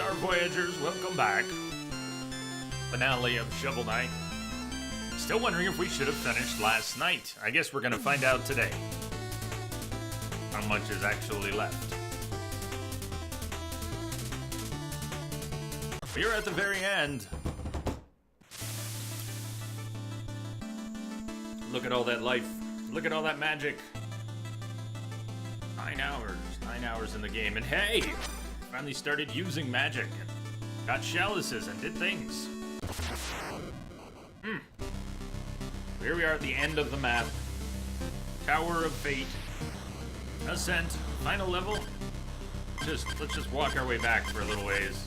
Star Voyagers, welcome back. Finale of Shovel Knight. Still wondering if we should have finished last night. I guess we're gonna find out today. How much is actually left. We're at the very end. Look at all that life. Look at all that magic. 9 hours. 9 hours in the game. And hey! Finally started using magic. Got chalices and did things. Here we are at the end of the map. Tower of Fate. Ascent. Final level. Let's just walk our way back for a little ways.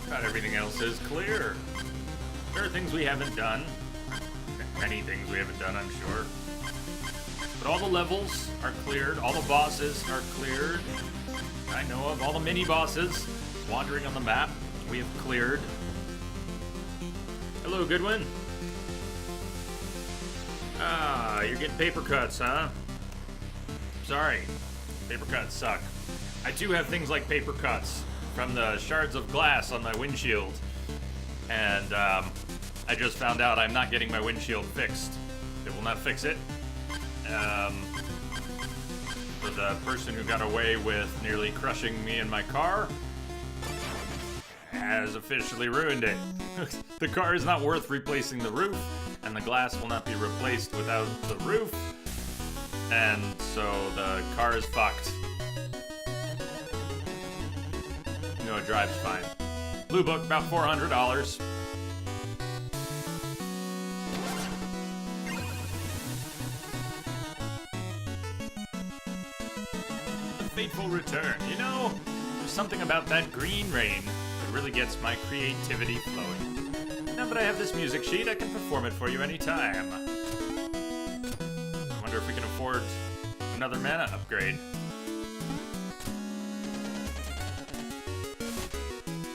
Not everything else is clear. There are things we haven't done. Many things we haven't done, I'm sure. But all the levels are cleared. All the bosses are cleared. I know of all the mini-bosses wandering on the map. We have cleared. Hello, Goodwin. Ah, you're getting paper cuts, huh? Sorry. Paper cuts suck. I do have things like paper cuts from the shards of glass on my windshield. And I just found out I'm not getting my windshield fixed. It will not fix it. So the person who got away with nearly crushing me in my car has officially ruined it. The car is not worth replacing the roof, and the glass will not be replaced without the roof. And so the car is fucked. No, it drives fine. Blue Book, about $400. The Fateful Return. You know, there's something about that green rain that really gets my creativity flowing. Now that I have this music sheet, I can perform it for you anytime. I wonder if we can afford another mana upgrade.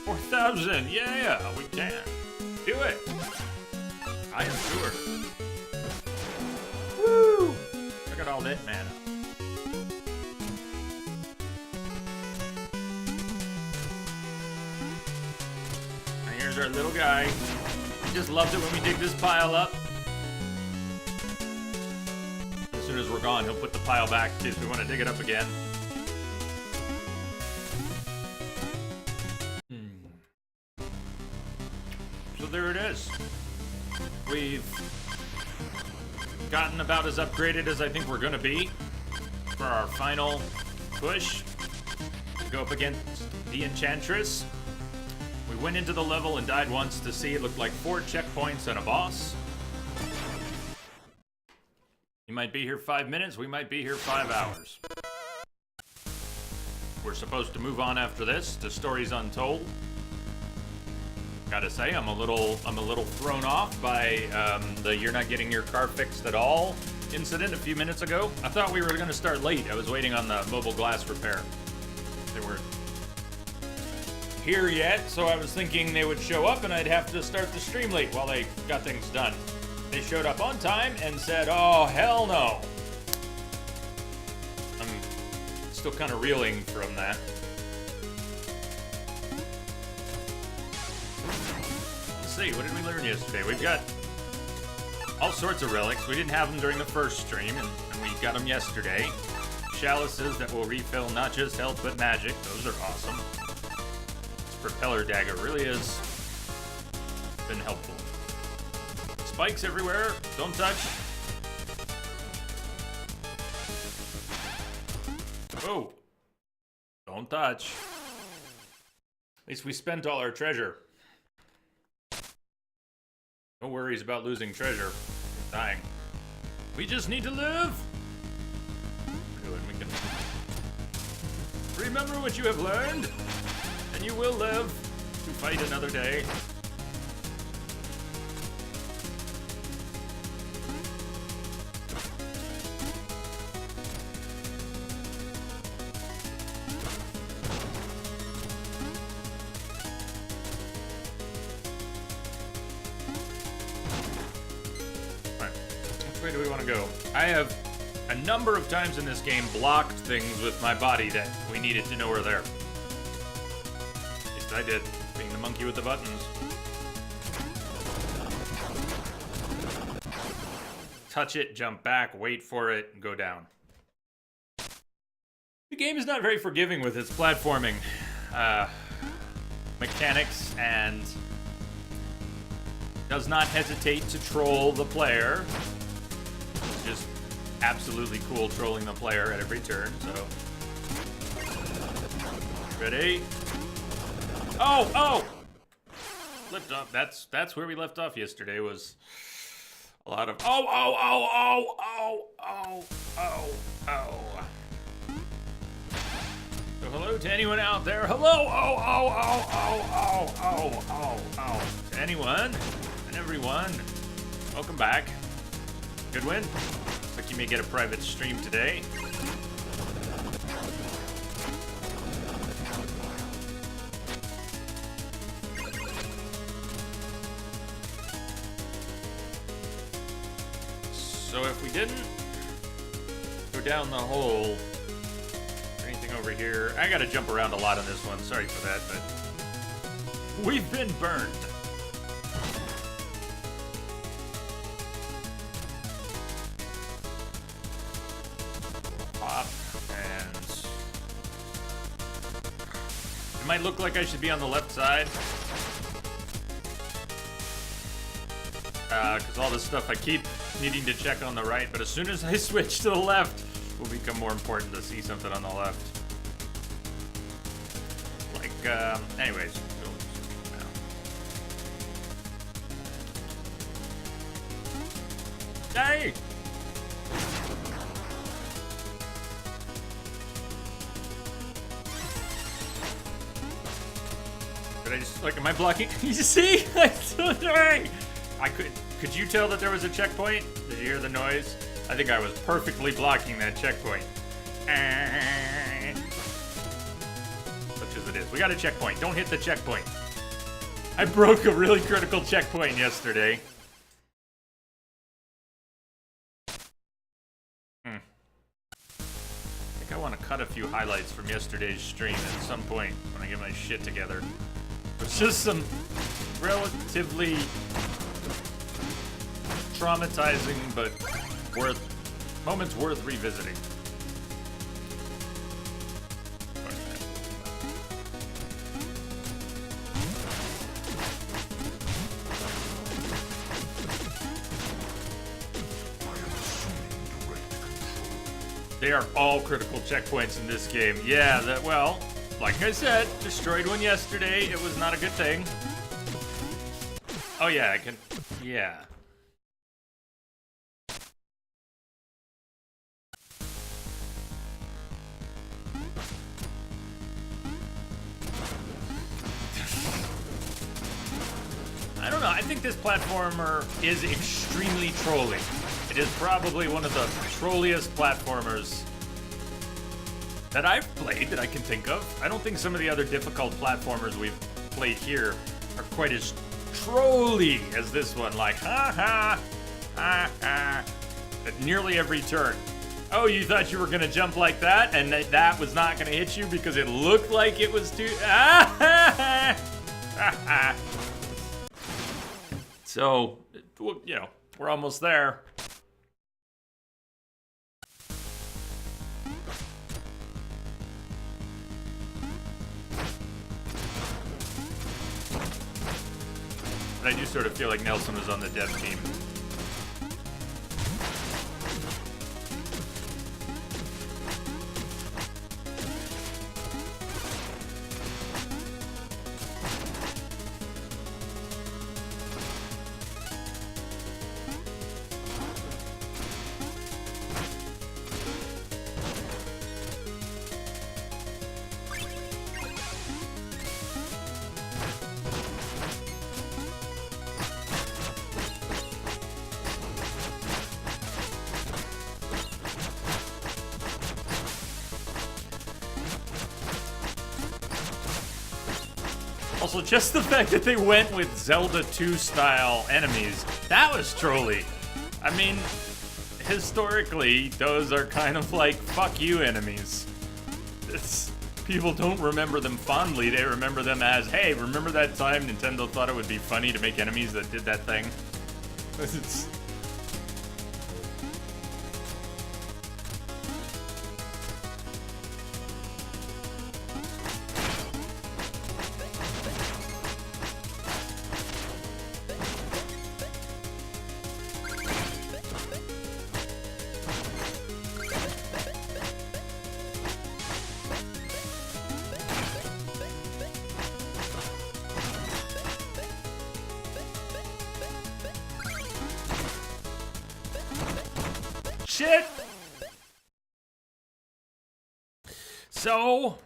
4,000, yeah, we can. Do it. I am sure. Woo! Look at all that mana. And here's our little guy. He just loves it when we dig this pile up. As soon as we're gone, he'll put the pile back in case we want to dig it up again. So there it is. We've gotten about as upgraded as I think we're gonna be for our final push to go up against the Enchantress. We went into the level and died once to see. It looked like 4 checkpoints and a boss. You might be here 5 minutes, we might be here 5 hours. We're supposed to move on after this to Stories Untold. Gotta say, I'm a little thrown off by the "you're not getting your car fixed at all" incident a few minutes ago. I thought we were gonna start late. I was waiting on the mobile glass repair. They weren't here yet, so I was thinking they would show up and I'd have to start the stream late while they got things done. They showed up on time and said, "Oh, hell no." I'm still kind of reeling from that. See, what did we learn yesterday? We've got all sorts of relics. We didn't have them during the first stream, and we got them yesterday. Chalices that will refill not just health, but magic. Those are awesome. This propeller dagger really has been helpful. Spikes everywhere. Don't touch. Oh. Don't touch. At least we spent all our treasure. No worries about losing treasure. Dying. We just need to live! We can remember what you have learned, and you will live to fight another day. Where do we want to go? I have a number of times in this game blocked things with my body that we needed to know were there. At least I did, being the monkey with the buttons. Touch it, jump back, wait for it, and go down. The game is not very forgiving with its platforming mechanics and does not hesitate to troll the player. It's just absolutely cool trolling the player at every turn, so. Ready? Oh! Flipped up. That's where we left off yesterday, was a lot of oh. So hello to anyone out there. Hello, to anyone and everyone. Welcome back. Good win. Looks like you may get a private stream today. So if we didn't go down the hole, anything over here? I gotta jump around a lot on this one. Sorry for that, but we've been burned. Pop, and it might look like I should be on the left side. Because all this stuff I keep needing to check on the right, but as soon as I switch to the left, it will become more important to see something on the left. Like, anyways. Hey! But I just, like, am I blocking? You see? I'm so sorry! Could you tell that there was a checkpoint? Did you hear the noise? I think I was perfectly blocking that checkpoint. Such as it is. We got a checkpoint. Don't hit the checkpoint. I broke a really critical checkpoint yesterday. I think I want to cut a few highlights from yesterday's stream at some point when I get my shit together. It's just some relatively traumatizing, but moments worth revisiting. They are all critical checkpoints in this game. Yeah, well, like I said, destroyed one yesterday. It was not a good thing. Oh yeah, yeah. I don't know, I think this platformer is extremely trolly. It is probably one of the trolliest platformers that I've played that I can think of. I don't think some of the other difficult platformers we've played here are quite as trolly as this one. Like, ha, at nearly every turn. Oh, you thought you were gonna jump like that and that was not gonna hit you because it looked like it was too, So, you know, we're almost there. But I do sort of feel like Nelson was on the dev team. Also, just the fact that they went with Zelda 2 style enemies, that was trolly. I mean, historically, those are kind of like fuck you enemies. People don't remember them fondly, they remember them as, hey, remember that time Nintendo thought it would be funny to make enemies that did that thing? It's... Shit! So,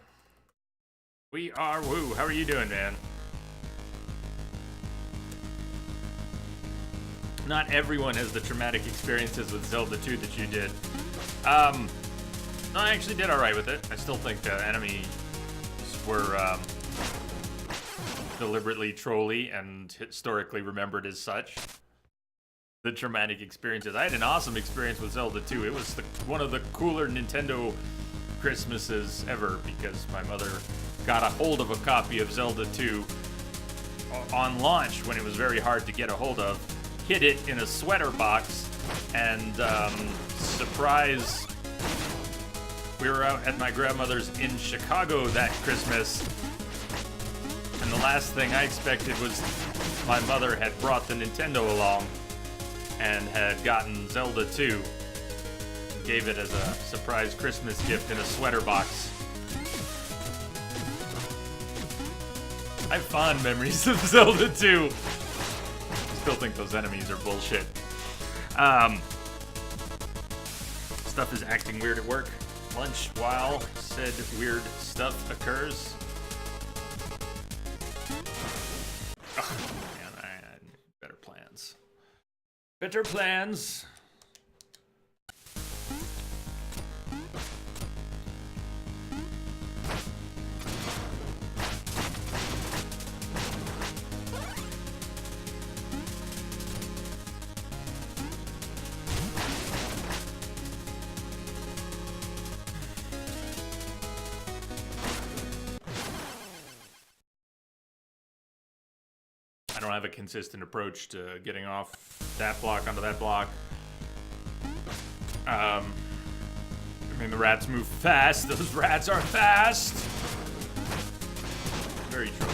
we are, woo, how are you doing, man? Not everyone has the traumatic experiences with Zelda 2 that you did. No, I actually did alright with it. I still think the enemies were, deliberately trolly and historically remembered as such. The traumatic experiences. I had an awesome experience with Zelda 2. It was one of the cooler Nintendo Christmases ever because my mother got a hold of a copy of Zelda 2 on launch when it was very hard to get a hold of, hid it in a sweater box, and surprise, we were out at my grandmother's in Chicago that Christmas, and the last thing I expected was my mother had brought the Nintendo along and had gotten Zelda 2 and gave it as a surprise Christmas gift in a sweater box. I have fond memories of Zelda 2. Still think those enemies are bullshit. Stuff is acting weird at work. Lunch while said weird stuff occurs. Oh, man, I had better plans. Better plans. I don't have a consistent approach to getting off that block onto that block. I mean, the rats move fast. Those rats are fast. Very true.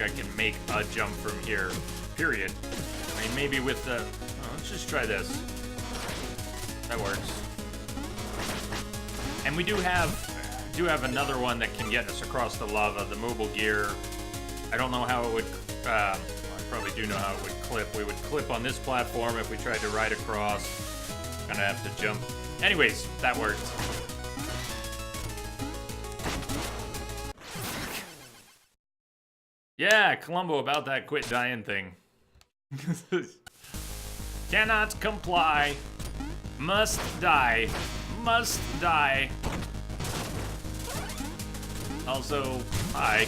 I can make a jump from here, period. I mean, maybe with the... Oh, let's just try this. That works. And we do have another one that can get us across the lava, the mobile gear. I don't know how it would... I probably do know how it would clip. We would clip on this platform if we tried to ride across. Gonna have to jump. Anyways, that worked. Yeah, Columbo, about that quit dying thing. Cannot comply. Must die. Must die. Also, hi.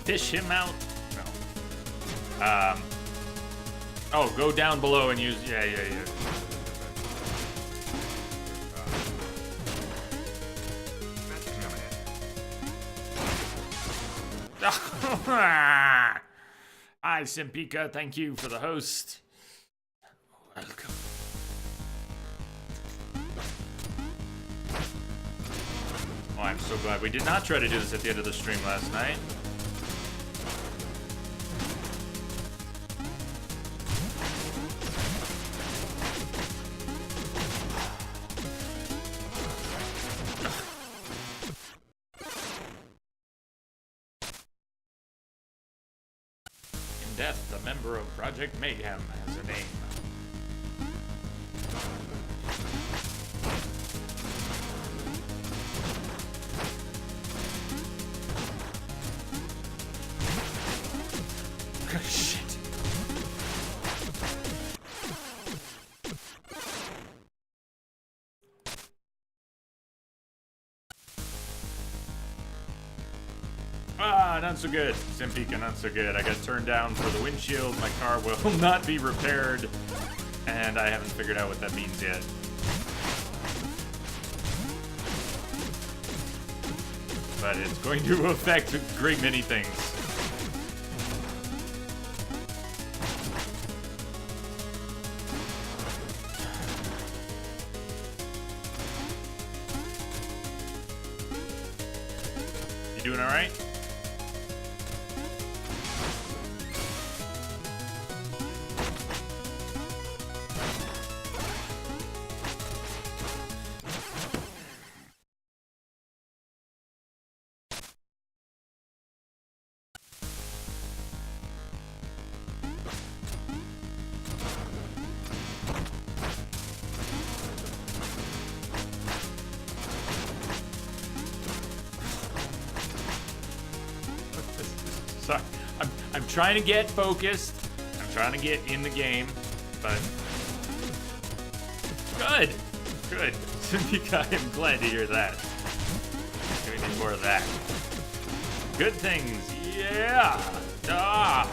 Fish him out? No. Oh, go down below and use... Yeah. Hi, Simpika. Thank you for the host. Welcome. Oh, I'm so glad we did not try to do this at the end of the stream last night. In death, the member of Project Mayhem has a name. Shit. Ah, not so good. Simpika, not so good. I got turned down for the windshield. My car will not be repaired. And I haven't figured out what that means yet. But it's going to affect a great many things. You doing all right? Sorry, I'm trying to get focused. I'm trying to get in the game, but good. Simpika, I'm glad to hear that. We need more of that. Good things, yeah. Ah.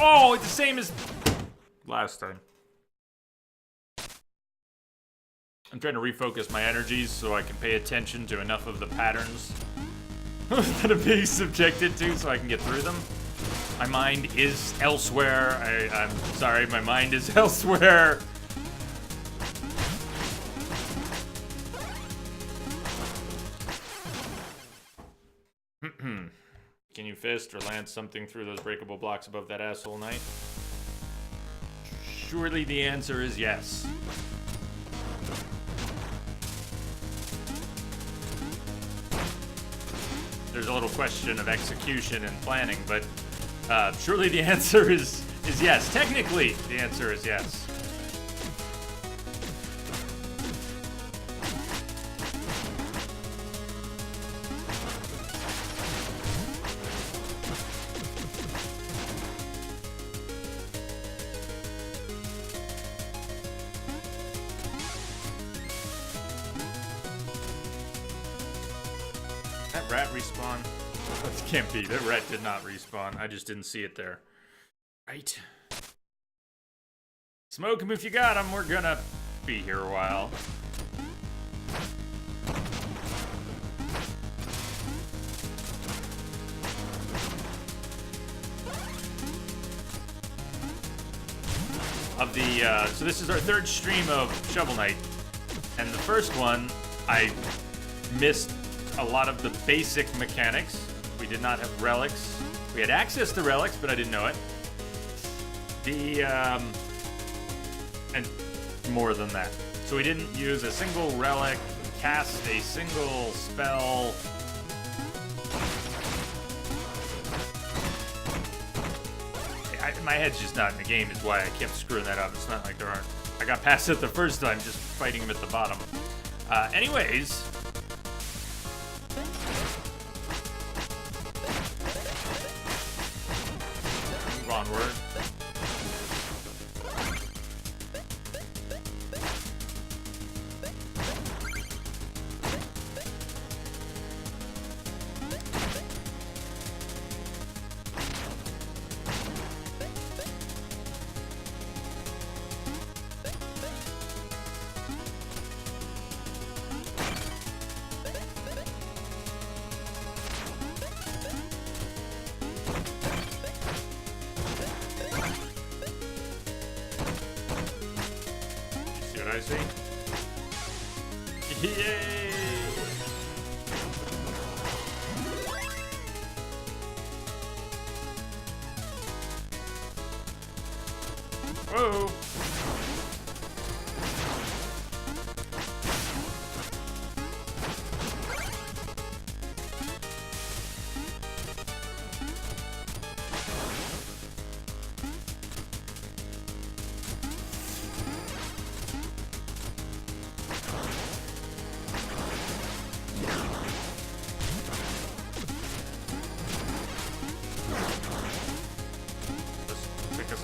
Oh, it's the same as last time. I'm trying to refocus my energies so I can pay attention to enough of the patterns that I'm being subjected to so I can get through them. My mind is elsewhere. I'm sorry, my mind is elsewhere. Can you fist or lance something through those breakable blocks above that asshole knight? Surely the answer is yes. There's a little question of execution and planning, but surely the answer is yes. Technically, the answer is yes. That rat respawn? That can't be. That rat did not respawn. I just didn't see it there. Right. Smoke him if you got him. We're gonna be here a while. Of the, so this is our third stream of Shovel Knight. And the first one, I missed a lot of the basic mechanics. We did not have relics. We had access to relics, but I didn't know it. And more than that. So we didn't use a single relic, cast a single spell. My head's just not in the game is why I kept screwing that up. It's not like there aren't. I got past it the first time, just fighting him at the bottom. Anyways. Move onward. see. Yay! Whoa!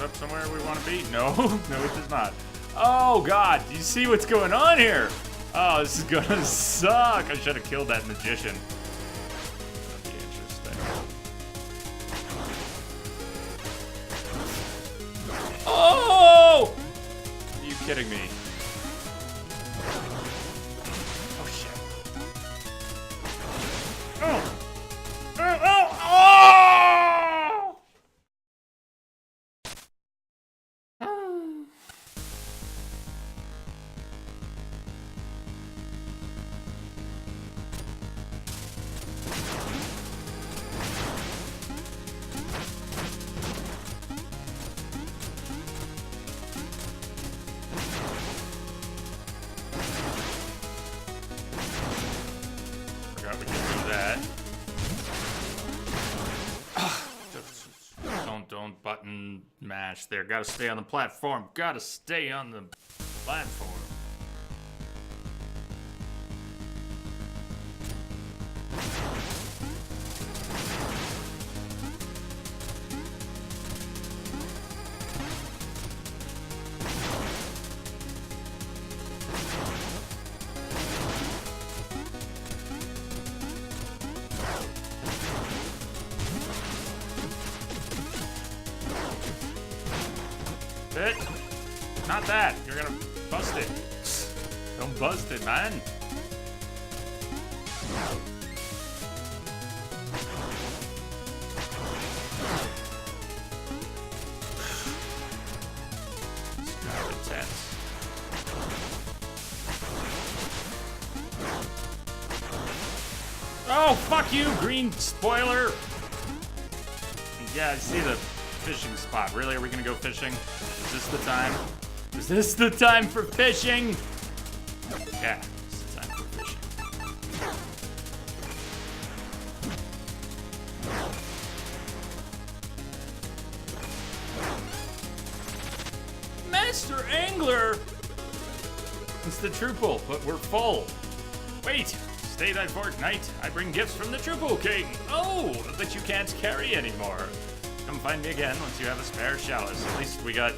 Up somewhere we want to be? No, no, it does not. Oh God, do you see what's going on here? Oh, this is gonna suck. I should have killed that magician. That'd be interesting. Oh! Are you kidding me? Oh shit. Oh! Oh! Oh! Oh! Forgot we could do that. Don't button mash there. Gotta stay on the platform. Gotta stay on the platform. It. Not that. You're gonna bust it. Don't bust it, man. It's kind of intense. Oh, fuck you, green spoiler. Yeah, I see the fishing spot. Really? Are we gonna go fishing? Is this the time? Is this the time for fishing? Yeah, it's the time for fishing. Master Angler! It's the Truple, but we're full. Wait! Stay thy fortnight. I bring gifts from the Truple King. Oh, that you can't carry anymore. Come find me again once you have a spare chalice. At least we got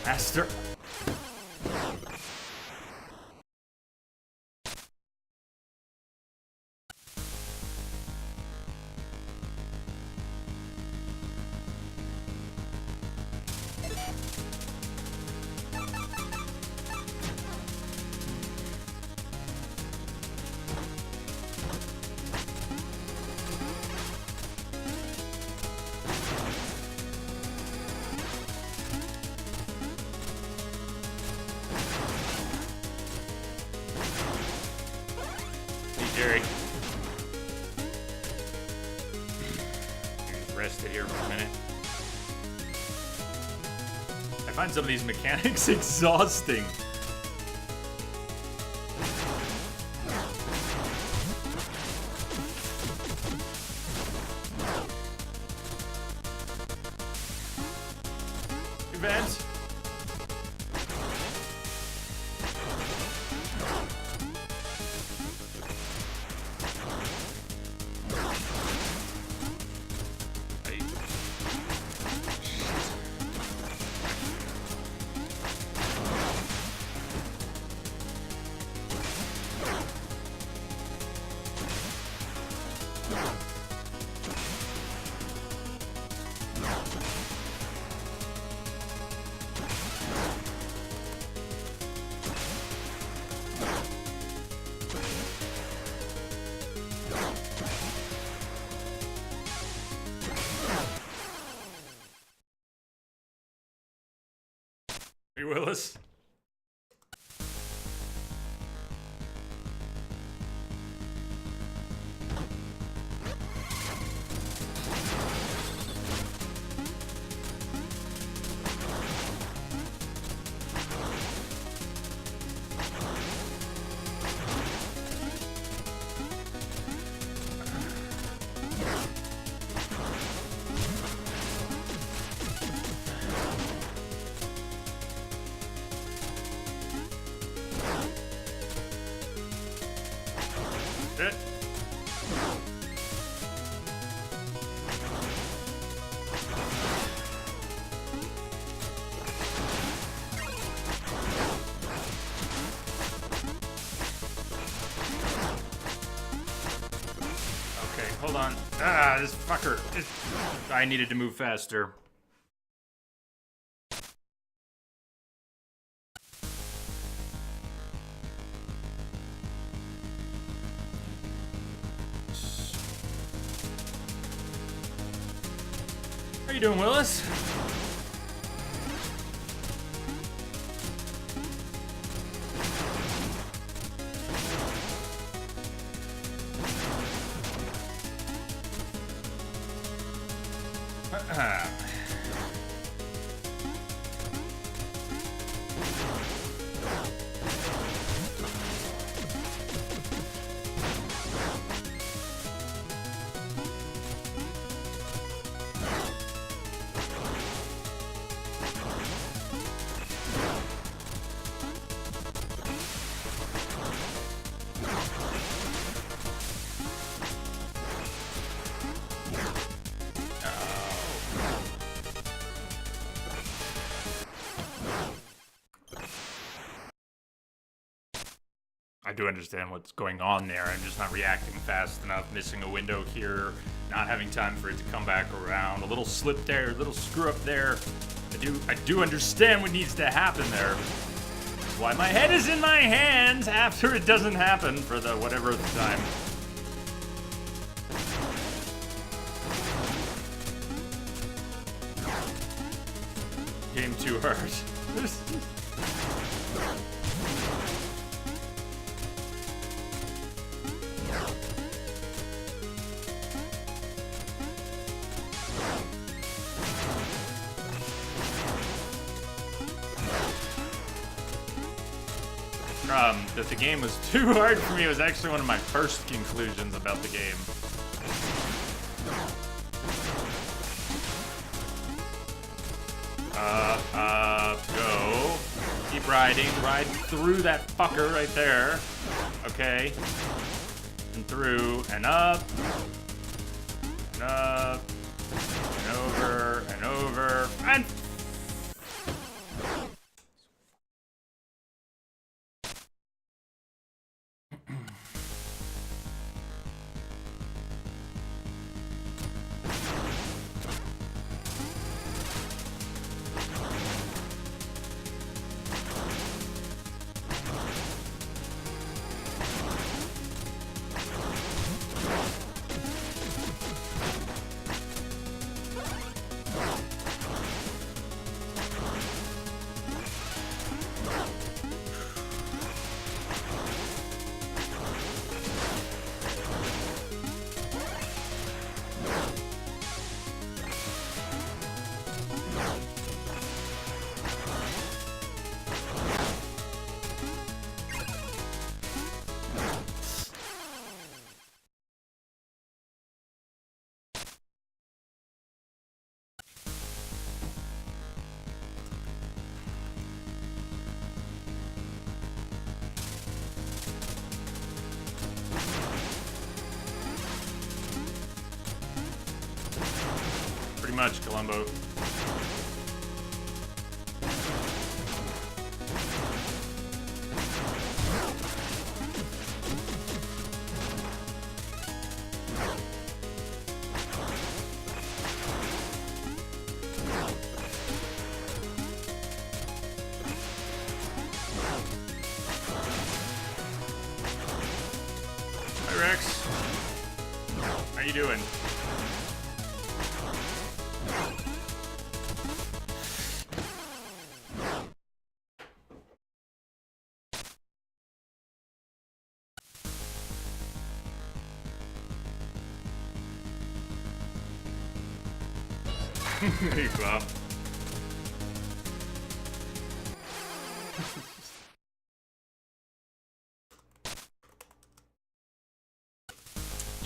Master. Jerry. Rest it here for a minute. I find some of these mechanics exhausting. Event. Willis. Okay, hold on. Ah, this fucker. I needed to move faster. How you doing, Willis? I do understand what's going on there. I'm just not reacting fast enough, missing a window here, not having time for it to come back around. A little slip there, a little screw up there. I do understand what needs to happen there. That's why my head is in my hands after it doesn't happen for the whatever the time. Game too hard. That the game was too hard for me was actually one of my first conclusions about the game. Go. Keep riding. Ride through that fucker right there. Okay. And through, and up. And up. And over, and over, and... Much, Columbo. Hi, Rex. How you doing? Hey, Bob.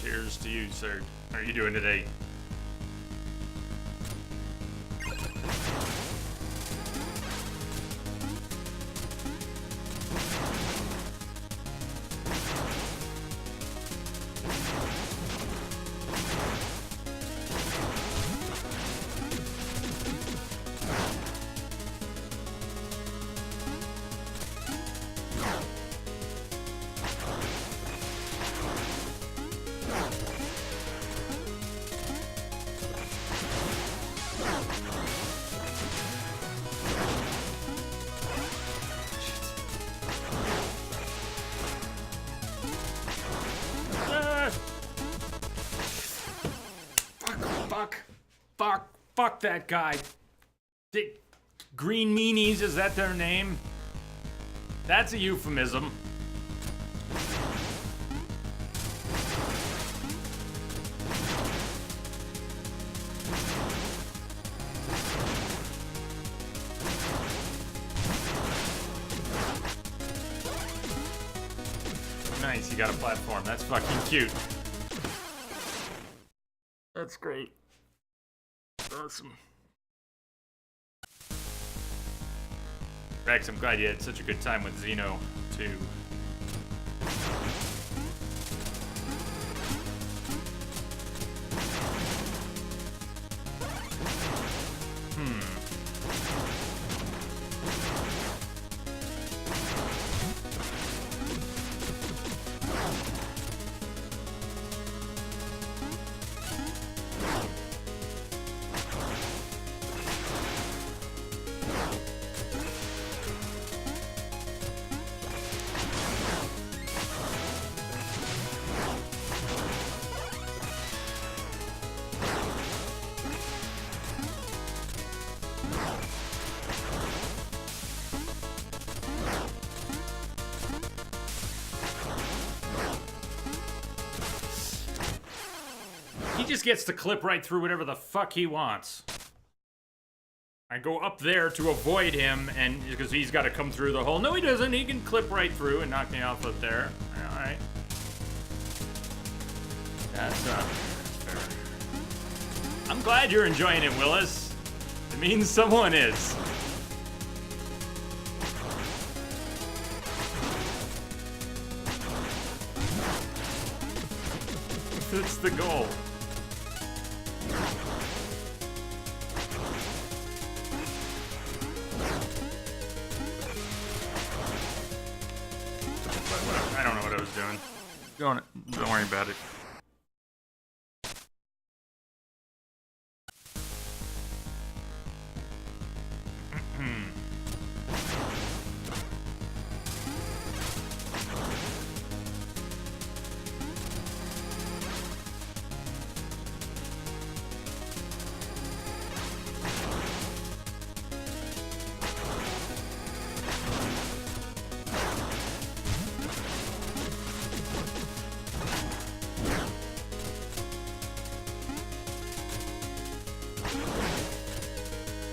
Cheers to you, sir. How are you doing today? fuck that guy. Green meanies, is that their name? That's a euphemism. Nice, you got a platform. That's fucking cute. That's great. Awesome. Rex, I'm glad you had such a good time with Xeno, too. He just gets to clip right through whatever the fuck he wants. I go up there to avoid him, and because he's got to come through the hole. No, he doesn't. He can clip right through and knock me off up there. All right. That's fair. I'm glad you're enjoying it, Willis. It means someone is. That's the goal. I don't know what I was doing. Don't worry about it.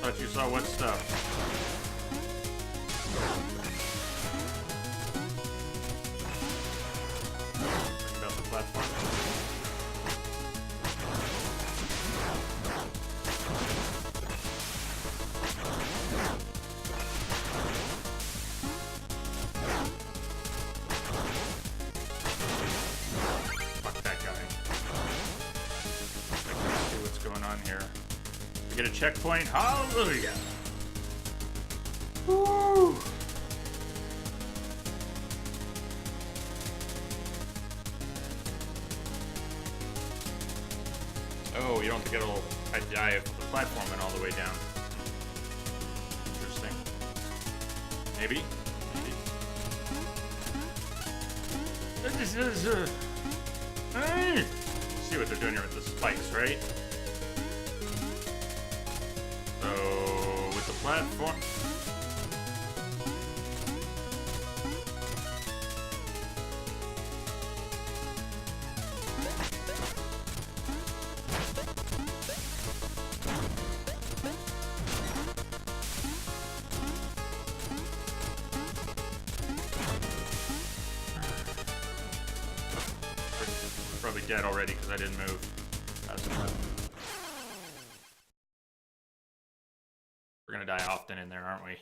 Thought you saw what stuff? Talking about the platform. Fuck that guy. Let's see what's going on here. We get a checkpoint. Hallelujah. Woo. Oh, you don't have to get a little dive of the platform and all the way down. Interesting. Maybe. This is hey. See what they're doing here with the spikes, right? So, with the platform... Probably dead already because I didn't move. That's enough. We're gonna die often in there, aren't we?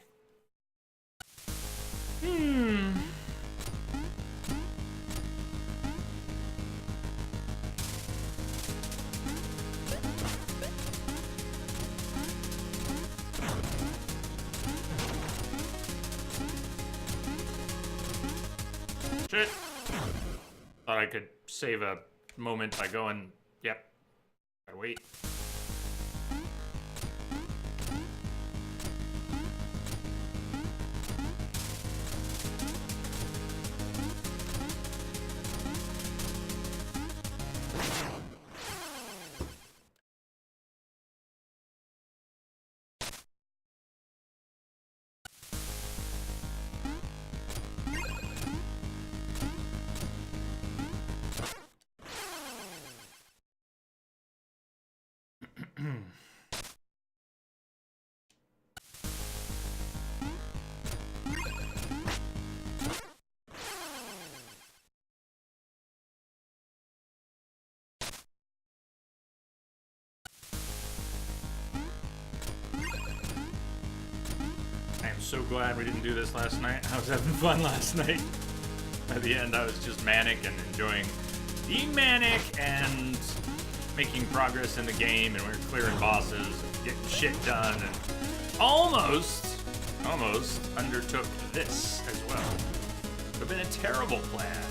Shit. Thought I could save a moment by going, yep. Gotta wait. so glad we didn't do this last night. I was having fun last night. At the end, I was just manic and enjoying being manic and making progress in the game, and we were clearing bosses, and getting shit done, and almost undertook this as well. Would have been a terrible plan.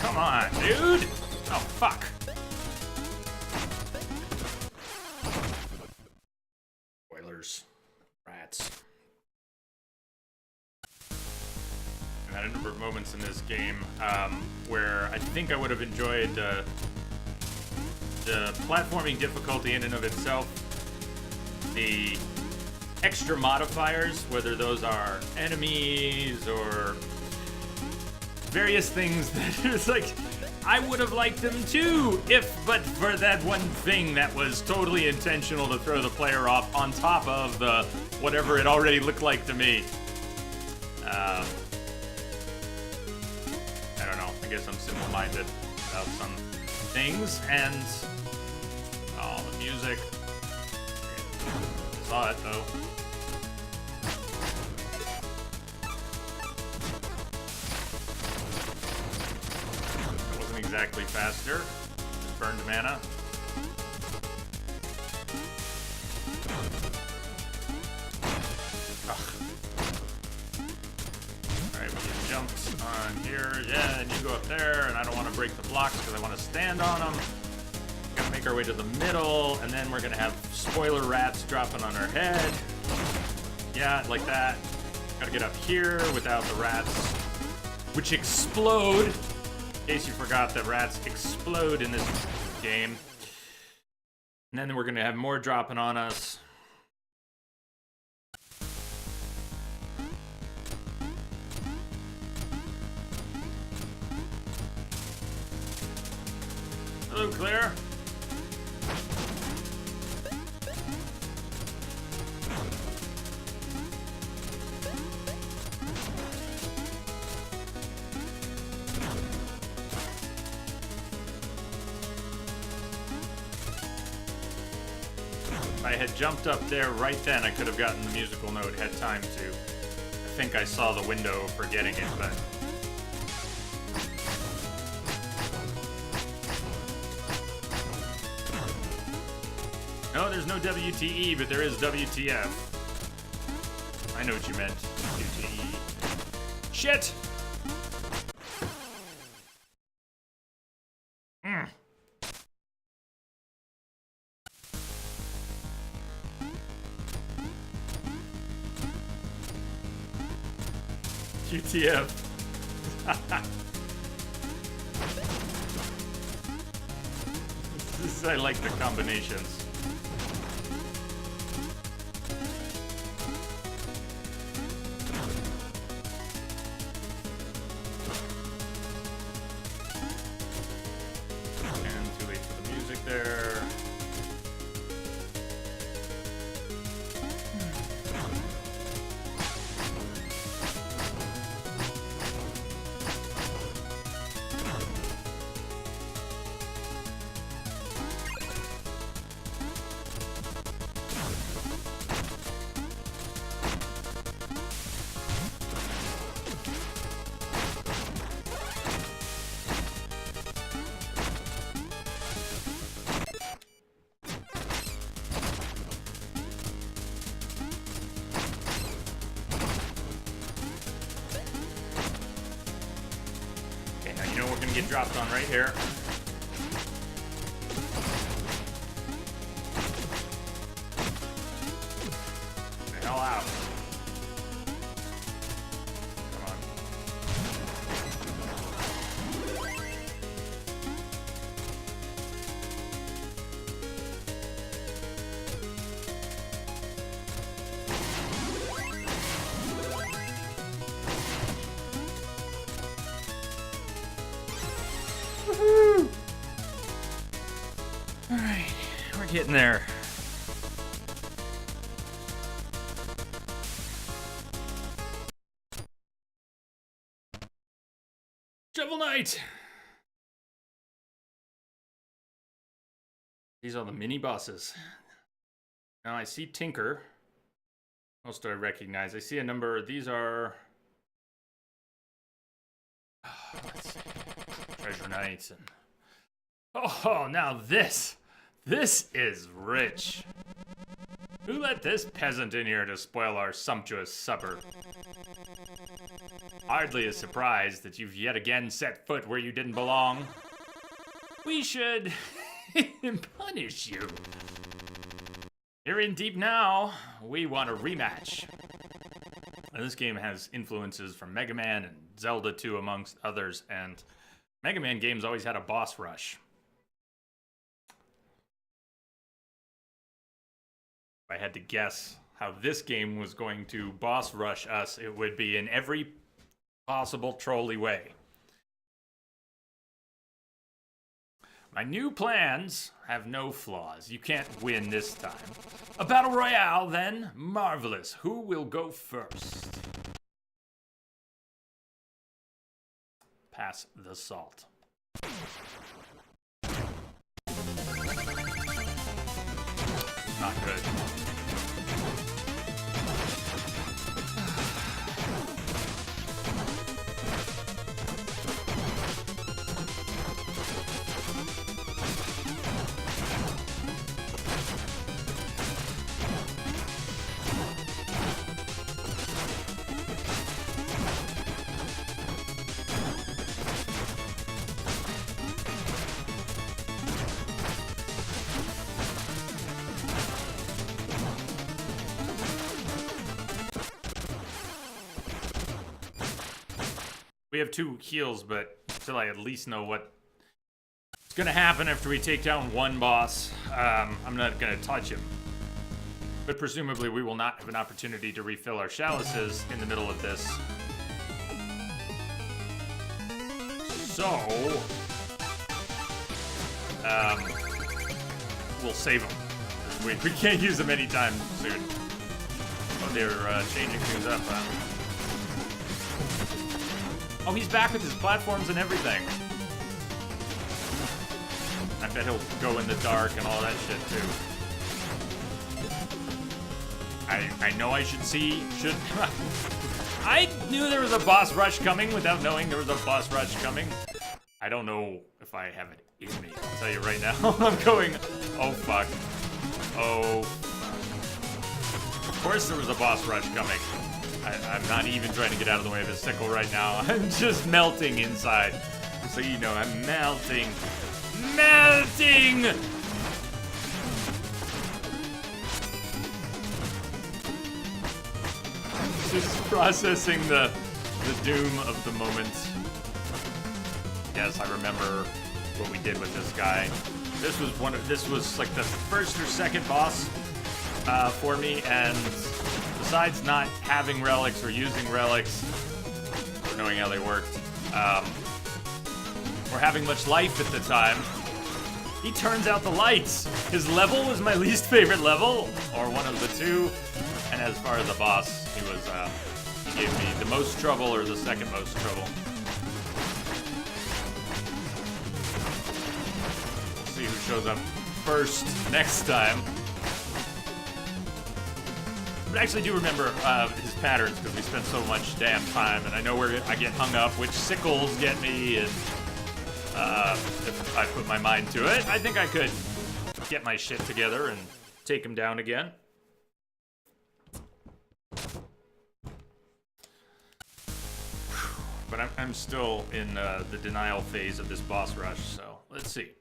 Come on, dude! Oh, fuck. Spoilers. Rats. I've had a number of moments in this game where I think I would have enjoyed the platforming difficulty in and of itself. The extra modifiers, whether those are enemies or various things that it's like, I would have liked them too, but for that one thing that was totally intentional to throw the player off on top of the whatever it already looked like to me. I don't know, I guess I'm simple-minded about some things, and the music. I saw it though. Exactly faster. Burned mana. Alright, we get jumped on here. Yeah, and you go up there, and I don't want to break the blocks because I want to stand on them. Gotta make our way to the middle, and then we're gonna have spoiler rats dropping on our head. Yeah, like that. Gotta get up here without the rats, which explode. In case you forgot that rats explode in this game. And then we're gonna have more dropping on us. Hello, Claire. If I had jumped up there right then, I could have gotten the musical note, had time to. I think I saw the window for getting it, but... No, there's no WTE, but there is WTF. I know what you meant. WTE. Shit! QTF. I like the combinations. And too late for the music there. Get dropped on right here. hell out. Come on. Woohoo! Alright, we're getting there. Shovel Knight! These are the mini bosses. Now I see Tinker. What else do I recognize? I see a number. These are... let's see. Treasure Knights and... oh, now this! This is rich. Who let this peasant in here to spoil our sumptuous supper? Hardly a surprise that you've yet again set foot where you didn't belong. We should punish you. You're in deep now. We want a rematch. Now, this game has influences from Mega Man and Zelda 2 amongst others, and Mega Man games always had a boss rush. If I had to guess how this game was going to boss rush us, it would be in every possible trolley way. My new plans have no flaws. You can't win this time. A battle royale, then? Marvelous. Who will go first? Pass the salt. Not good. We have 2 heals, but until I at least know what's gonna happen after we take down one boss, I'm not gonna touch him. But presumably we will not have an opportunity to refill our chalices in the middle of this. So, we'll save them. We can't use them anytime soon. Oh, they're changing things up, huh? Oh, he's back with his platforms and everything. I bet he'll go in the dark and all that shit, too. I know I should I knew there was a boss rush coming without knowing there was a boss rush coming. I don't know if I have it in me. I'll tell you right now. I'm going, oh, fuck. Oh. Of course there was a boss rush coming. I'm not even trying to get out of the way of his sickle right now. I'm just melting inside. So you know, I'm melting. Melting! Just processing the doom of the moment. Yes, I remember what we did with this guy. This was like the first or second boss for me, and besides not having relics or using relics, or knowing how they worked, or having much life at the time, he turns out the lights. His level was my least favorite level, or one of the 2, and as far as the boss, he gave me the most trouble or the second most trouble. We'll see who shows up first next time. But I actually do remember his patterns because we spent so much damn time, and I know where I get hung up, which sickles get me, and if I put my mind to it, I think I could get my shit together and take him down again. But I'm still in the denial phase of this boss rush, so let's see.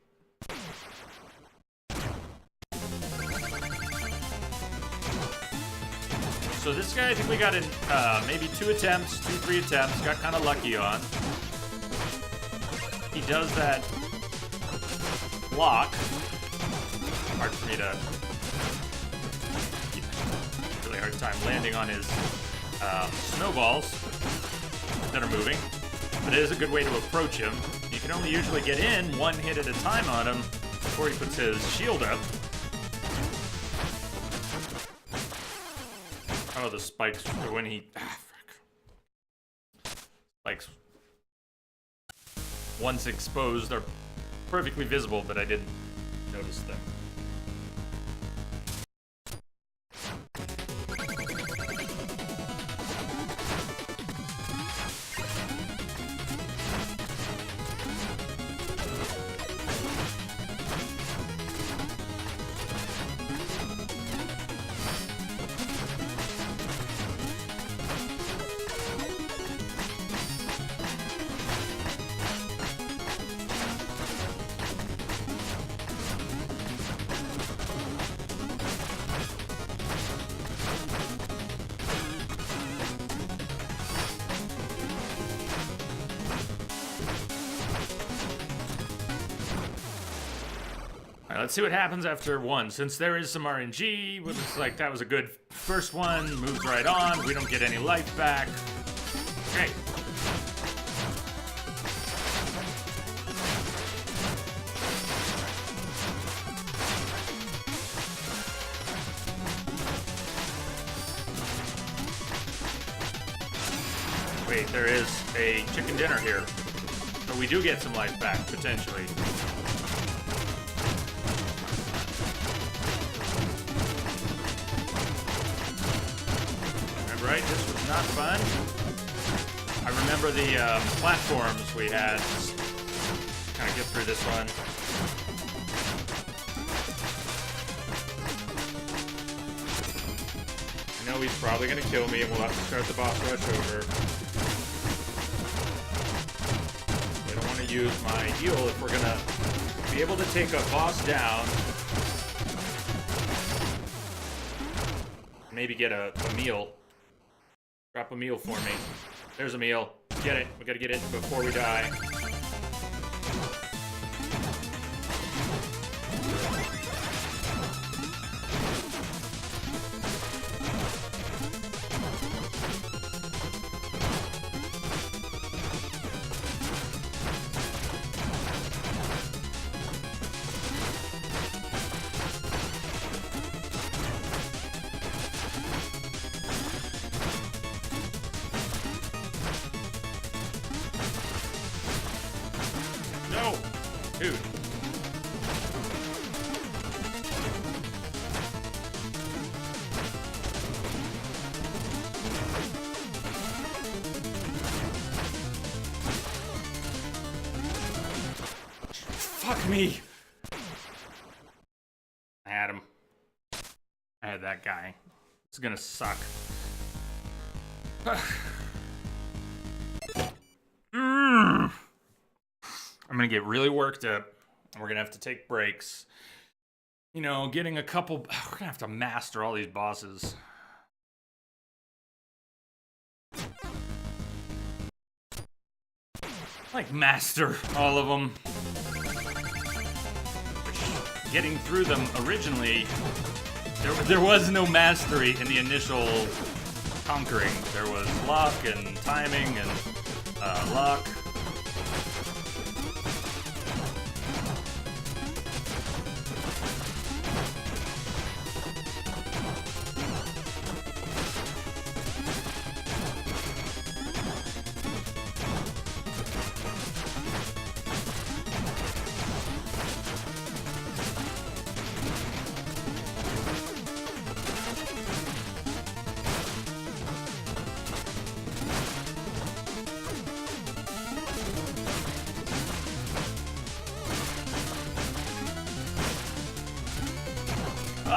So this guy, I think we got in maybe 3 attempts, got kind of lucky on. He does that block. Hard for me to... Really hard time landing on his snowballs that are moving. But it is a good way to approach him. You can only usually get in 1 hit at a time on him before he puts his shield up. Oh, the spikes when he... Spikes, once exposed, are perfectly visible, but I didn't notice them. Let's see what happens after 1. Since there is some RNG, it looks like that was a good first one. Moves right on. We don't get any life back. Okay. Wait, there is a chicken dinner here. So we do get some life back, potentially. Right, this was not fun. I remember the platforms we had. Just kind of get through this one. I know he's probably going to kill me, and we'll have to start the boss rush over. I don't want to use my heal if we're going to be able to take a boss down. Maybe get a meal. Drop a meal for me. There's a meal. Get it. We gotta get it before we die. No! Dude. Fuck me! I had him. I had that guy. It's gonna suck. I'm gonna get really worked up, and we're gonna have to take breaks. You know, getting a couple... We're gonna have to master all these bosses. Like, master all of them. Getting through them originally, there was no mastery in the initial conquering. There was luck and timing and luck.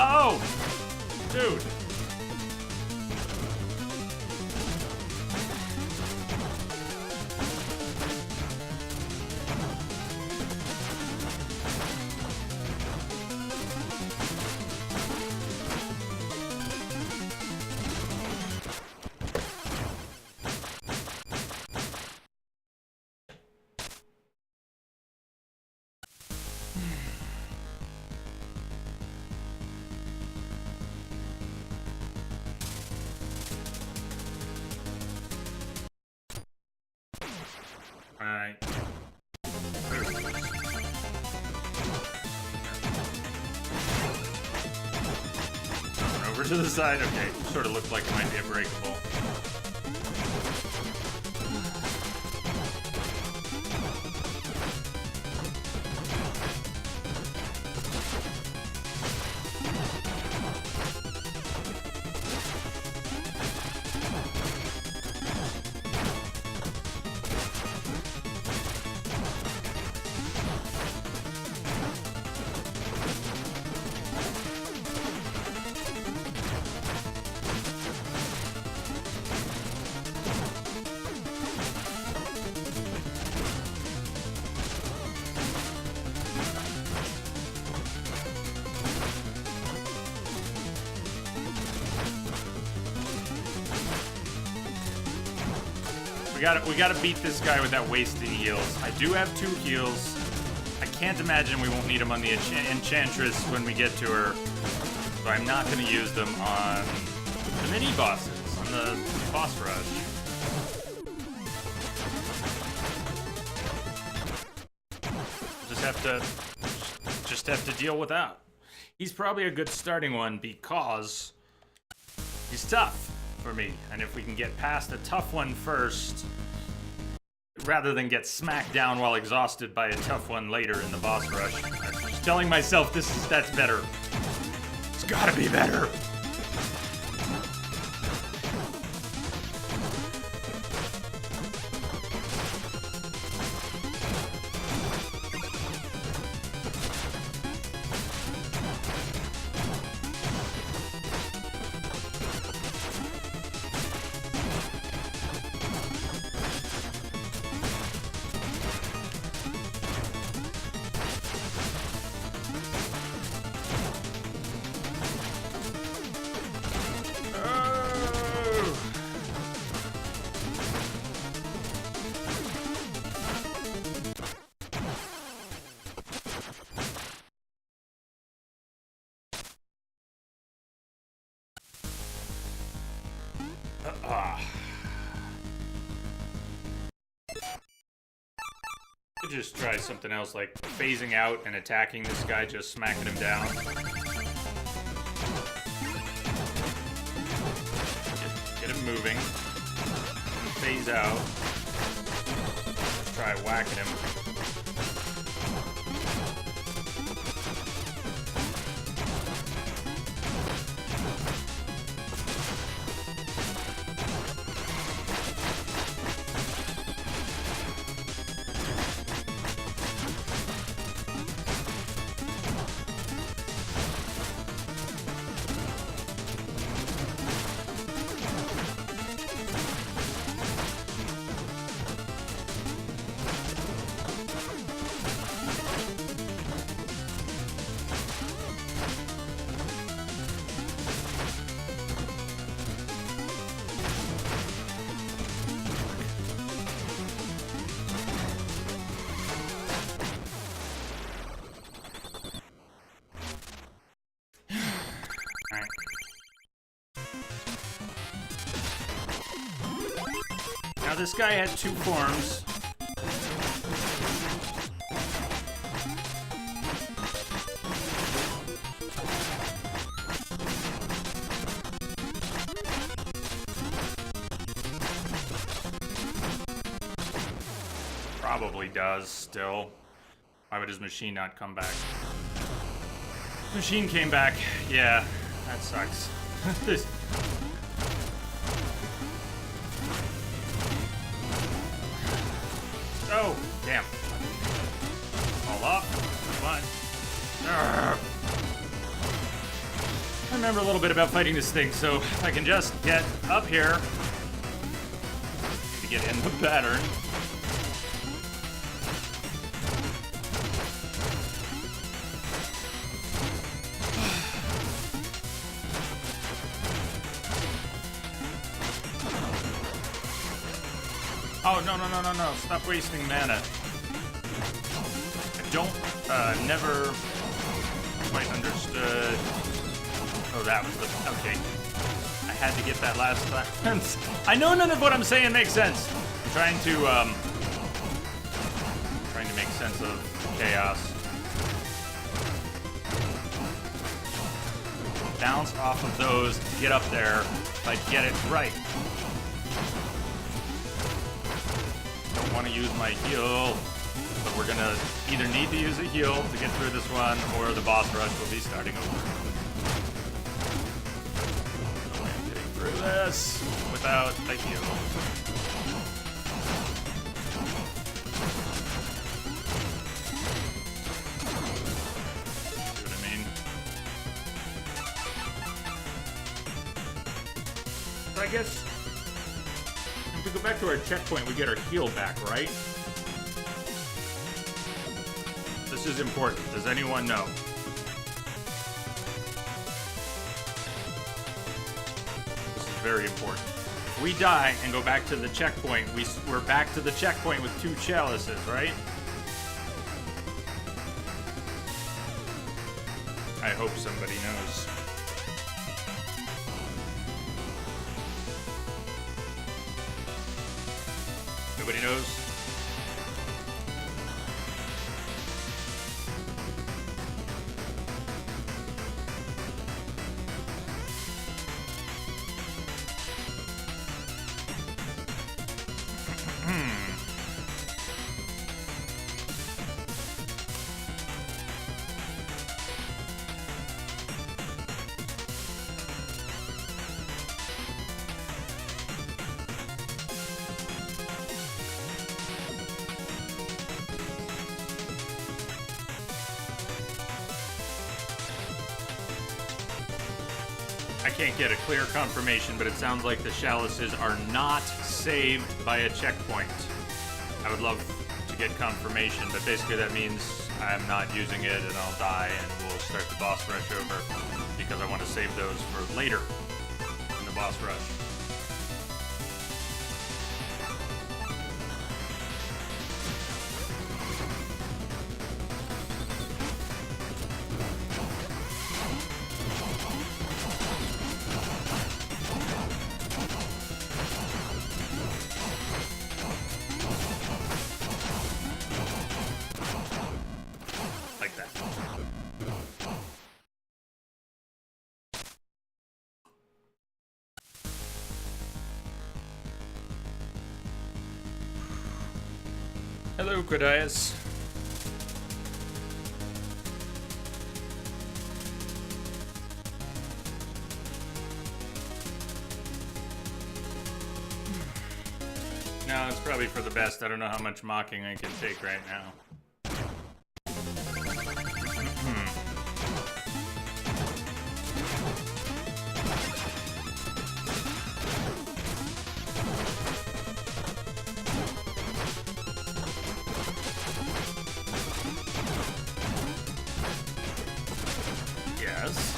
Oh! Dude. Alright. Over to the side. Okay, sort of looked like it might be a breakable. We gotta beat this guy without wasting heals. I do have 2 heals. I can't imagine we won't need them on the Enchantress when we get to her. So I'm not gonna use them on the mini bosses, on the boss rush. Just have to deal with that. He's probably a good starting one because he's tough for me. And if we can get past a tough one first, rather than get smacked down while exhausted by a tough one later in the boss rush. I'm just telling myself that's better. It's gotta be better. Could just try something else, like phasing out and attacking this guy, just smacking him down. Get him moving. Phase out. Let's try whacking him. Now this guy had 2 forms. Probably does still. Why would his machine not come back? Machine came back. Yeah, that sucks. This. Oh, damn. Fall off. Fine. I remember a little bit about fighting this thing, so if I can just get up here to get in the pattern. Oh, no. Stop wasting mana. I don't, never quite understood. Oh, that was the, okay. I had to get that last time. I know none of what I'm saying makes sense. I'm trying to, sense of chaos. Bounce off of those, get up there, if I get it right. Don't want to use my heal, but we're gonna either need to use a heal to get through this one, or the boss rush will be starting over. I'm getting through this without a heal. See what I mean? So I guess if we go back to our checkpoint, we get our heal back, right? This is important. Does anyone know? This is very important. If we die and go back to the checkpoint, we're back to the checkpoint with 2 chalices, right? I hope somebody knows. Nobody knows? I can't get a clear confirmation, but it sounds like the chalices are not saved by a checkpoint. I would love to get confirmation, but basically that means I'm not using it and I'll die and we'll start the boss rush over because I want to save those for later in the boss rush. Like that. Hello, Credias. No, it's probably for the best. I don't know how much mocking I can take right now. Yes.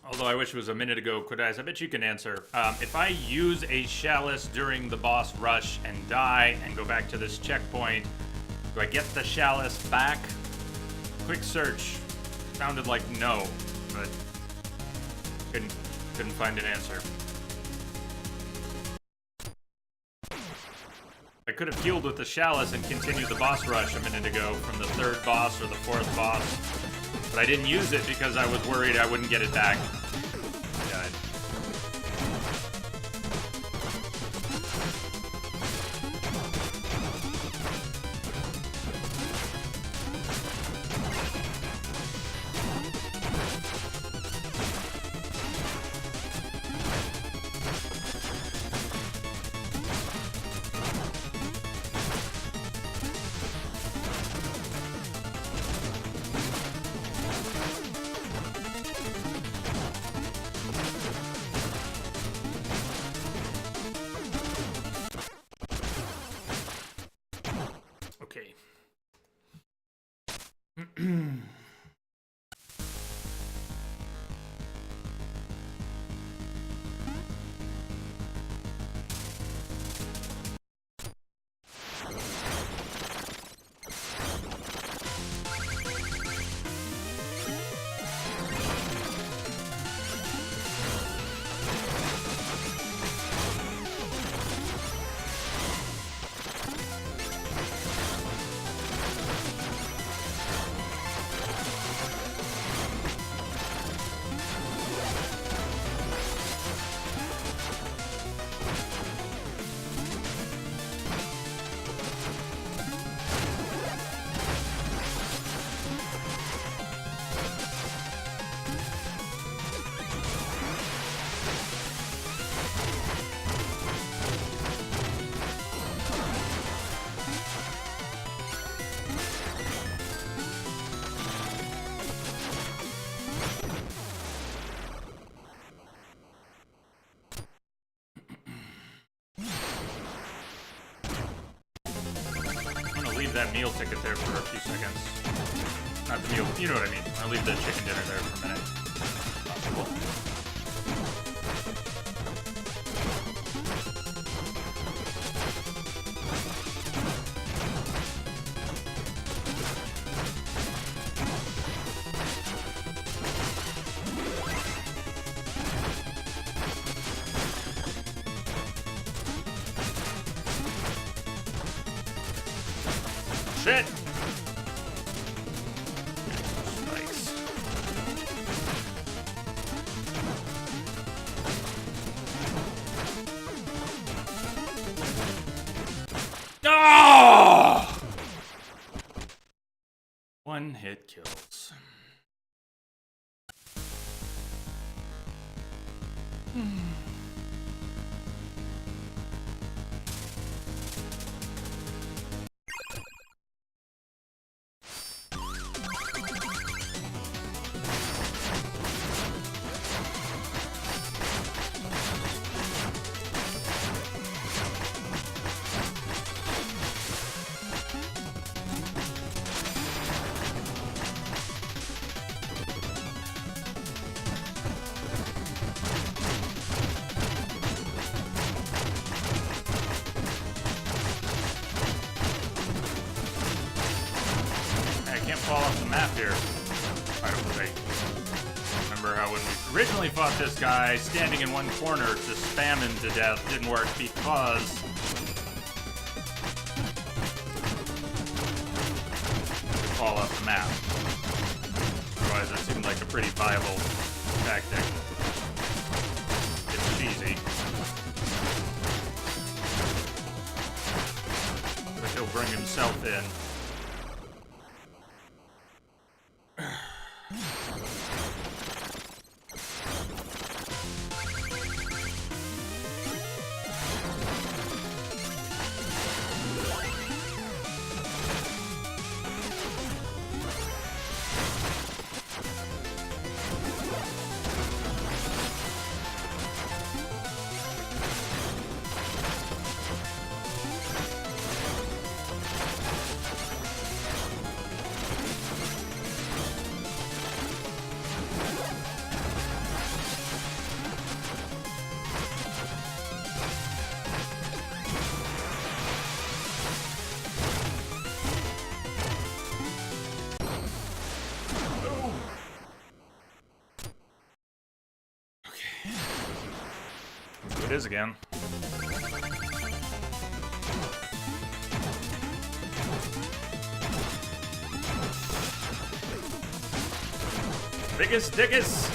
Although I wish it was a minute ago, Quidais, I bet you can answer. If I use a chalice during the boss rush and die and go back to this checkpoint, do I get the chalice back? Quick search. Sounded like no, but couldn't find an answer. I could have healed with the chalice and continued the boss rush a minute ago from the 3rd boss or the 4th boss, but I didn't use it because I was worried I wouldn't get it back. I died. Okay. that meal ticket there for a few seconds. Not the meal, you know what I mean. I'll leave the chicken dinner there for a minute. Possible. Shit! Spikes. Oh! One hit kills. Fall off the map here. I don't think. Remember how when we originally fought this guy, standing in one corner to spam him to death didn't work because we fall off the map. Otherwise, that seemed like a pretty viable tactic. It's cheesy. But he'll bring himself in. It is again. Biggest dickus!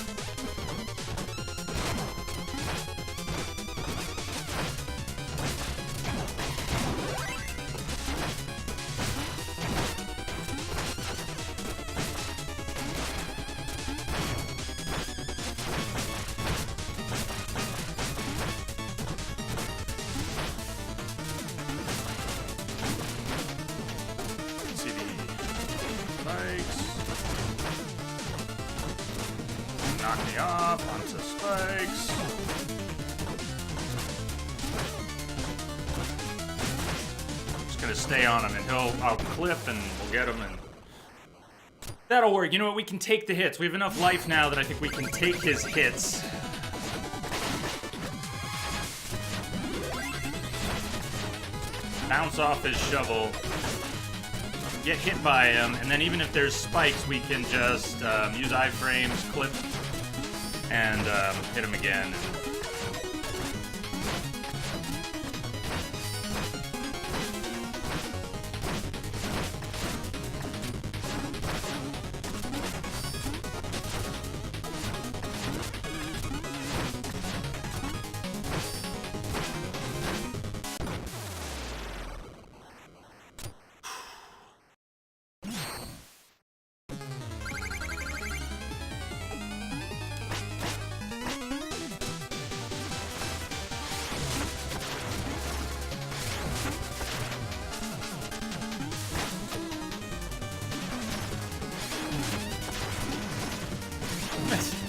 Knock me off onto spikes. Just gonna stay on him and I'll clip and we'll get him and that'll work. You know what? We can take the hits. We have enough life now that I think we can take his hits. Bounce off his shovel. Get hit by him, and then even if there's spikes, we can just use iframes, clip, and hit him again.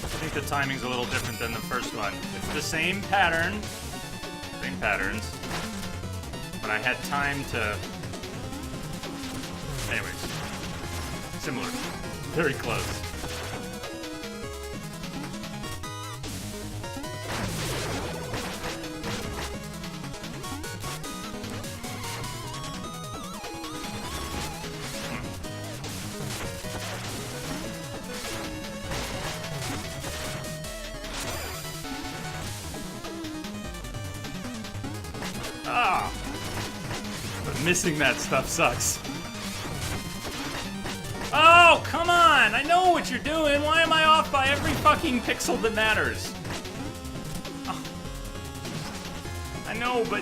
I think the timing's a little different than the first one. It's the same pattern, same patterns, but I had time to Anyways. Similar. Very close. Ah! But missing that stuff sucks. Oh, come on! I know what you're doing! Why am I off by every fucking pixel that matters? Oh. I know, but...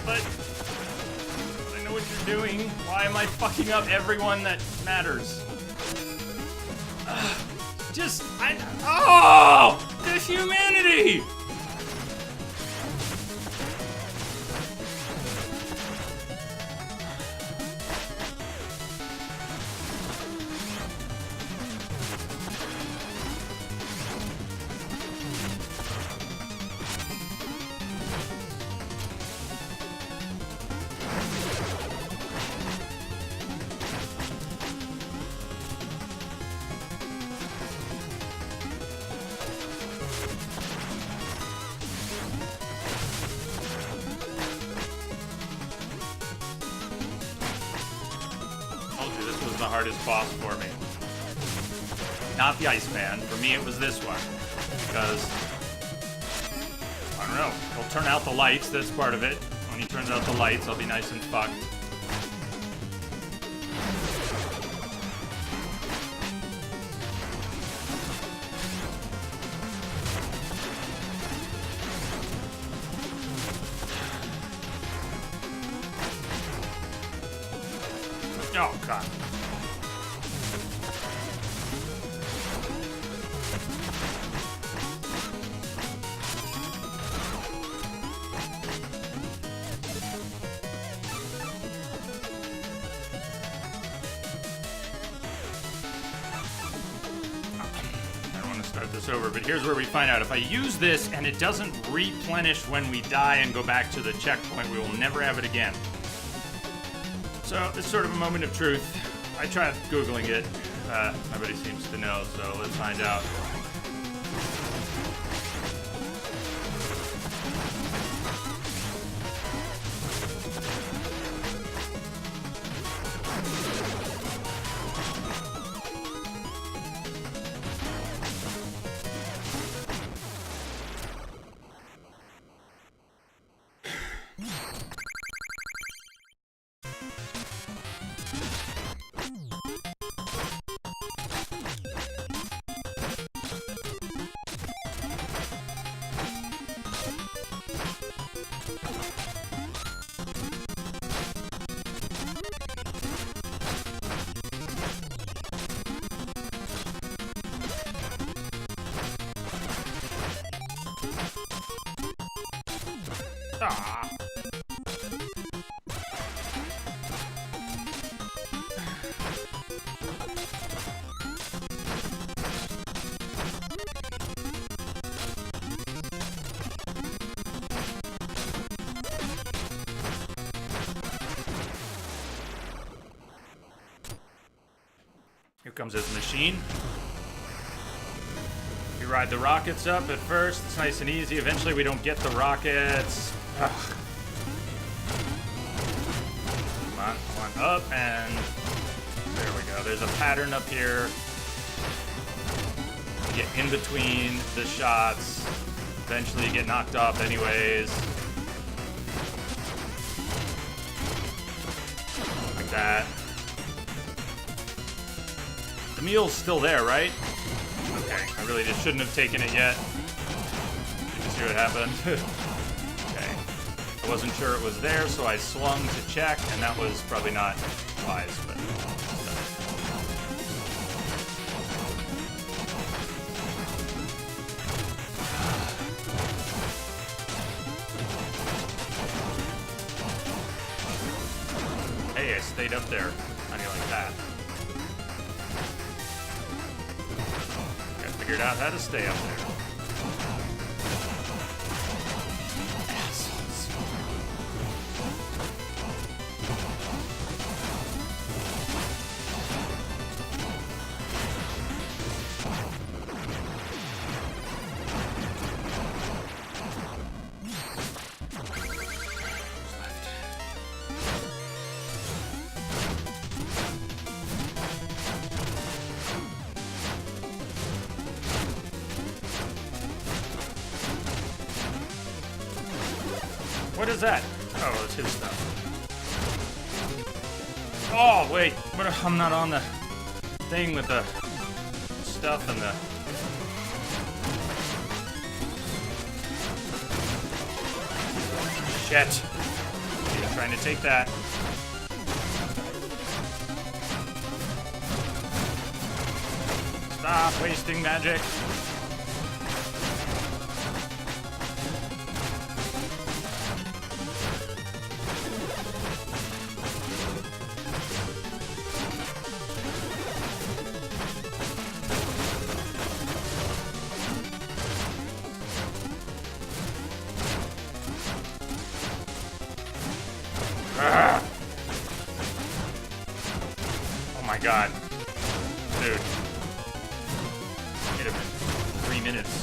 I know what you're doing. Why am I fucking up everyone that matters? Oh! The humanity! The hardest boss for me. Not the Iceman. For me, it was this one. Because, I don't know, he'll turn out the lights, that's part of it. When he turns out the lights, I'll be nice and fucked. Oh, God. This over, but here's where we find out. If I use this and it doesn't replenish when we die and go back to the checkpoint, we will never have it again. So it's sort of a moment of truth. I tried Googling it. Nobody seems to know, so let's find out. Ah. Here comes his machine. We ride the rockets up at first. It's nice and easy. Eventually we don't get the rockets. Ugh. Come on, one up, and there we go. There's a pattern up here. You get in between the shots. Eventually you get knocked off anyways. Like that. The meal's still there, right? Okay, I really just shouldn't have taken it yet. Did you see what happened? Okay. I wasn't sure it was there, so I swung to check, and that was probably not wise, but... Hey, I stayed up there. How do you like that? Figured out how to stay up there. Assholes. What is that? Oh, it's his stuff. Oh, wait. What if I'm not on the thing with the stuff and the... Shit. He's trying to take that. Stop wasting magic. Oh my god. Dude. Wait a minute. 3 minutes.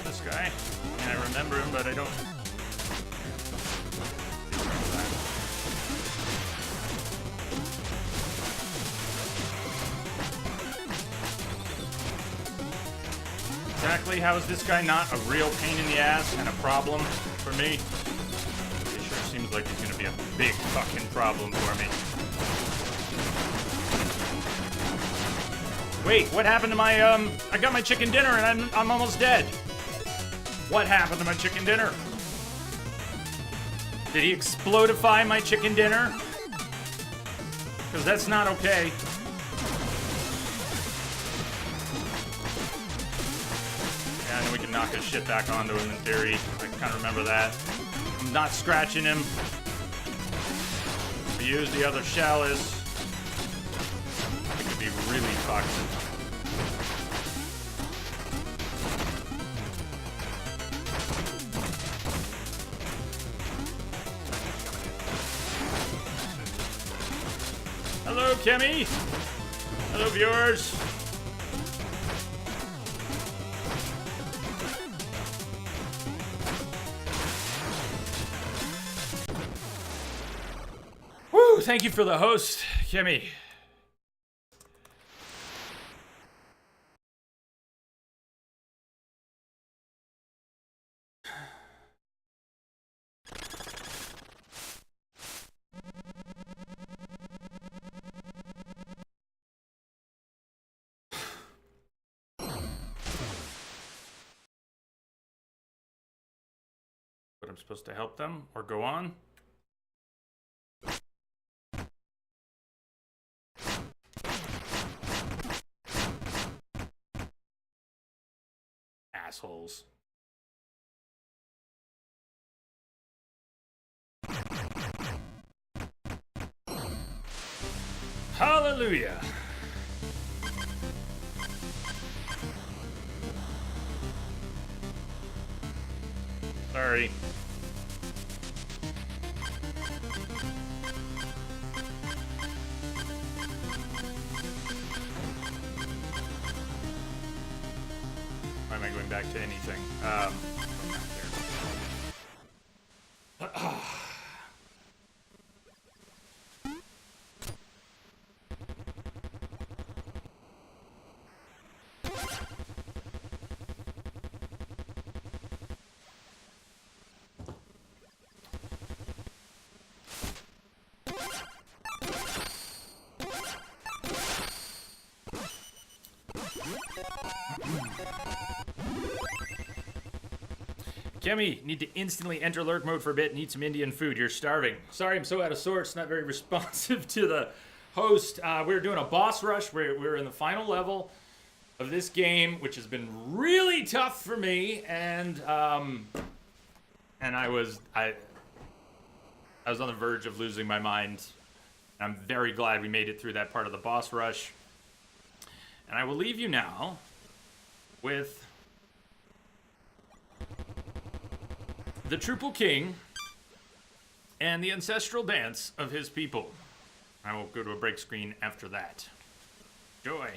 This guy. I mean, I remember him, but I don't. Exactly how is this guy not a real pain in the ass and a problem for me? It sure seems like he's gonna be a big fucking problem for me. Wait, what happened to my, I got my chicken dinner and I'm almost dead. What happened to my chicken dinner? Did he explodify my chicken dinner? Because that's not okay. Yeah, and we can knock his shit back onto him in theory. I kind of remember that. I'm not scratching him. We use the other chalice. It could be really fucked. Hello, Kimmy. Hello, viewers. Woo, thank you for the host, Kimmy. But I'm supposed to help them or go on? Assholes. Hallelujah. Sorry. Why am I going back to anything? Kimmy, need to instantly enter lurk mode for a bit. Need some Indian food. You're starving. Sorry, I'm so out of sorts. Not very responsive to the host. We're doing a boss rush. We're in the final level of this game, which has been really tough for me. And I was on the verge of losing my mind. I'm very glad we made it through that part of the boss rush. And I will leave you now with the Triple King and the ancestral dance of his people. I will go to a break screen after that. Joy.